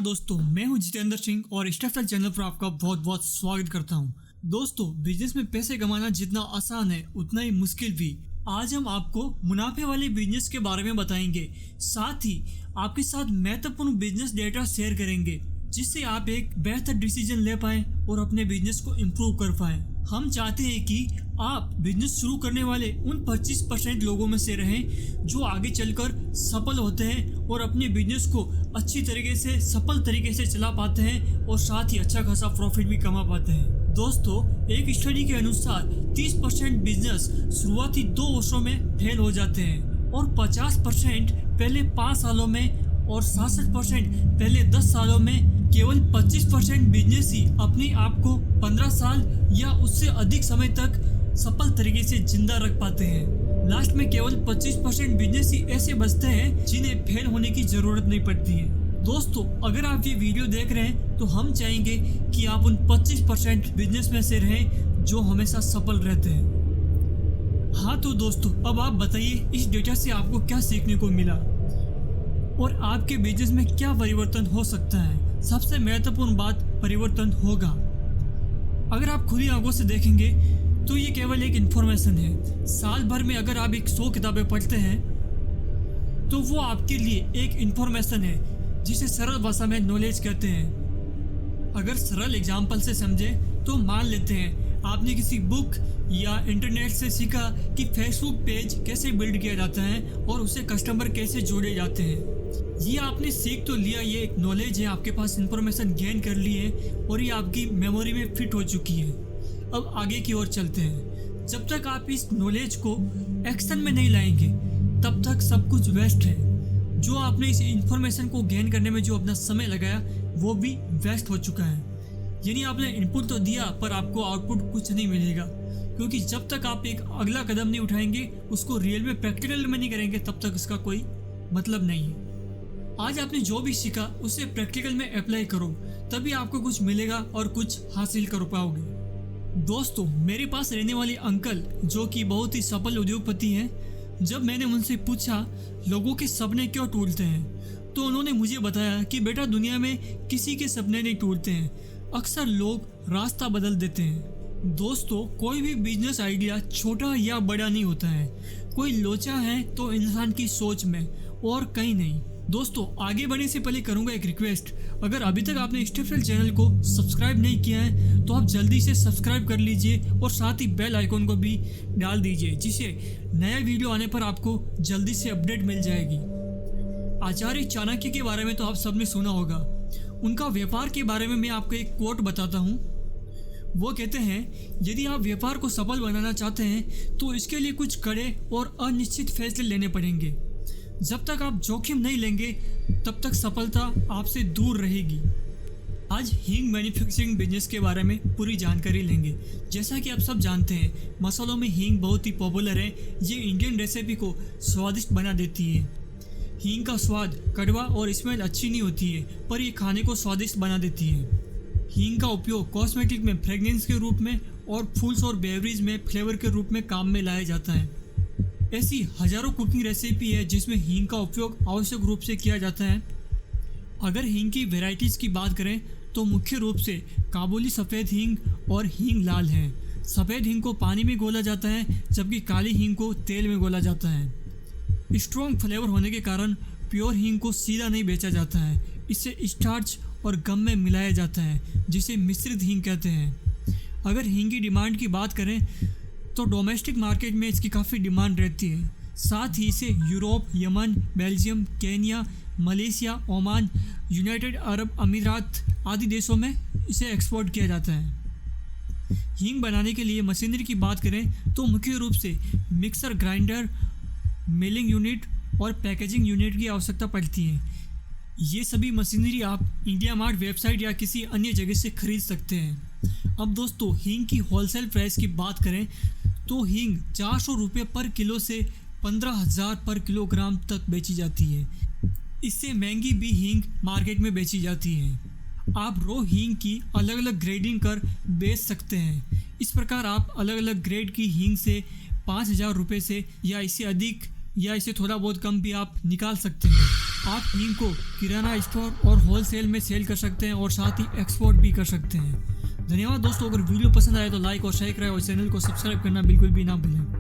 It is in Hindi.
दोस्तों, मैं हूं जितेंद्र सिंह और स्टेफल चैनल पर आपका बहुत बहुत स्वागत करता हूं। दोस्तों, बिजनेस में पैसे कमाना जितना आसान है उतना ही मुश्किल भी। आज हम आपको मुनाफे वाले बिजनेस के बारे में बताएंगे, साथ ही आपके साथ महत्वपूर्ण बिजनेस डेटा शेयर करेंगे जिससे आप एक बेहतर डिसीजन ले पाएं और अपने बिजनेस को इम्प्रूव कर पाएं। हम चाहते हैं कि आप बिजनेस शुरू करने वाले उन 25% लोगों में से रहें जो आगे चलकर सफल होते हैं और अपने बिजनेस को अच्छी तरीके से सफल तरीके से चला पाते हैं और साथ ही अच्छा खासा प्रॉफिट भी कमा पाते हैं। दोस्तों, एक स्टडी के अनुसार 30% बिजनेस शुरुआती 2 वर्षों में फेल हो जाते हैं और 50% पहले 5 सालों में और 66% पहले 10 सालों में। केवल 25% बिजनेस ही अपने आप को 15 साल या उससे अधिक समय तक सफल तरीके से जिंदा रख पाते हैं। लास्ट में केवल 25% बिजनेस ही ऐसे बचते हैं जिन्हें फेल होने की जरूरत नहीं पड़ती है। दोस्तों, अगर आप ये वीडियो देख रहे हैं तो हम चाहेंगे कि आप उन 25% बिजनेस में से रहें जो हमेशा सफल रहते हैं। हाँ तो दोस्तों, अब आप बताइए इस डेटा से आपको क्या सीखने को मिला और आपके बिजनेस में क्या परिवर्तन हो सकता है। सबसे महत्वपूर्ण बात परिवर्तन होगा। अगर आप खुली आंखों से देखेंगे तो ये केवल एक इन्फॉर्मेशन है। साल भर में अगर आप 100 किताबें पढ़ते हैं तो वो आपके लिए एक इन्फॉर्मेशन है जिसे सरल भाषा में नॉलेज कहते हैं। अगर सरल एग्जाम्पल से समझे तो मान लेते हैं आपने किसी बुक या इंटरनेट से सीखा कि फेसबुक पेज कैसे बिल्ड किया जाता है और उसे कस्टमर कैसे जोड़े जाते हैं। ये आपने सीख तो लिया, ये एक नॉलेज है, आपके पास इंफॉर्मेशन गेन कर ली है और ये आपकी मेमोरी में फिट हो चुकी है। अब आगे की ओर चलते हैं। जब तक आप इस नॉलेज को एक्शन में नहीं लाएंगे तब तक सब कुछ वेस्ट है। जो आपने इस इंफॉर्मेशन को गेन करने में जो अपना समय लगाया वो भी वेस्ट हो चुका है। यानी आपने इनपुट तो दिया पर आपको आउटपुट कुछ नहीं मिलेगा, क्योंकि जब तक आप एक अगला कदम नहीं उठाएंगे, उसको रियल में प्रैक्टिकल में नहीं करेंगे, तब तक इसका कोई मतलब नहीं है। आज आपने जो भी सीखा उसे प्रैक्टिकल में अप्लाई करो, तभी आपको कुछ मिलेगा और कुछ हासिल कर पाओगे। दोस्तों, मेरे पास रहने वाले अंकल जो कि बहुत ही सफल उद्योगपति हैं, जब मैंने उनसे पूछा लोगों के सपने क्यों टूटते हैं तो उन्होंने मुझे बताया कि बेटा, दुनिया में किसी के सपने नहीं टूटते हैं, अक्सर लोग रास्ता बदल देते हैं। दोस्तों, कोई भी बिजनेस आइडिया छोटा या बड़ा नहीं होता है। कोई लोचा है तो इंसान की सोच में और कहीं नहीं। दोस्तों, आगे बढ़ने से पहले करूंगा एक रिक्वेस्ट। अगर अभी तक आपने स्टेफल चैनल को सब्सक्राइब नहीं किया है तो आप जल्दी से सब्सक्राइब कर लीजिए और साथ ही बेल आइकॉन को भी डाल दीजिए, जिससे नया वीडियो आने पर आपको जल्दी से अपडेट मिल जाएगी। आचार्य चाणक्य के बारे में तो आप सबने सुना होगा। उनका व्यापार के बारे में मैं आपको एक कोट बताता हूँ। वो कहते हैं, यदि आप व्यापार को सफल बनाना चाहते हैं तो इसके लिए कुछ कड़े और अनिश्चित फैसले लेने पड़ेंगे। जब तक आप जोखिम नहीं लेंगे तब तक सफलता आपसे दूर रहेगी। आज हींग मैन्युफैक्चरिंग बिजनेस के बारे में पूरी जानकारी लेंगे। जैसा कि आप सब जानते हैं, मसालों में हींग बहुत ही पॉपुलर है। ये इंडियन रेसिपी को स्वादिष्ट बना देती है। हींग का स्वाद कड़वा और स्मेल अच्छी नहीं होती है, पर ये खाने को स्वादिष्ट बना देती है। हींग का उपयोग कॉस्मेटिक में फ्रेगनेंस के रूप में और फूड्स और बेवरेज में फ्लेवर के रूप में काम में लाया जाता है। ऐसी हजारों कुकिंग रेसिपी है जिसमें हींग का उपयोग आवश्यक रूप से किया जाता है। अगर हींग की वैरायटीज़ की बात करें तो मुख्य रूप से काबुली सफ़ेद हींग और हींग लाल हैं। सफ़ेद हींग को पानी में घोला जाता है जबकि काली हींग को तेल में घोला जाता है। स्ट्रॉन्ग फ्लेवर होने के कारण प्योर हींग को सीधा नहीं बेचा जाता है, इसे स्टार्च और गम में मिलाया जाता है जिसे मिश्रित हींग कहते हैं। अगर हींग की डिमांड की बात करें तो डोमेस्टिक मार्केट में इसकी काफ़ी डिमांड रहती है। साथ ही इसे Europe, Yemen, Belgium, Kenya, Malaysia, Oman, United Arab अमीरात आदि देशों में इसे एक्सपोर्ट किया जाता है। हींग बनाने के लिए मशीनरी की बात करें तो मुख्य रूप से मिक्सर ग्राइंडर, मिलिंग यूनिट और पैकेजिंग यूनिट की आवश्यकता पड़ती है। ये सभी मशीनरी आप इंडिया मार्ट वेबसाइट या किसी अन्य जगह से खरीद सकते हैं। अब दोस्तों, हींग की होलसेल प्राइस की बात करें तो हींग 400 रुपये पर किलो से 15,000 पर किलोग्राम तक बेची जाती है। इससे महंगी भी हींग मार्केट में बेची जाती है। आप रो हींग की अलग अलग ग्रेडिंग कर बेच सकते हैं। इस प्रकार आप अलग अलग ग्रेड की हींग से 5,000 रुपये से या इससे अधिक या इससे थोड़ा बहुत कम भी आप निकाल सकते हैं। आप हींग को किराना स्टोर और होलसेल में सेल कर सकते हैं और साथ ही एक्सपोर्ट भी कर सकते हैं। धन्यवाद दोस्तों। अगर वीडियो पसंद आए तो लाइक और शेयर करें और चैनल को सब्सक्राइब करना बिल्कुल भी ना भूलें।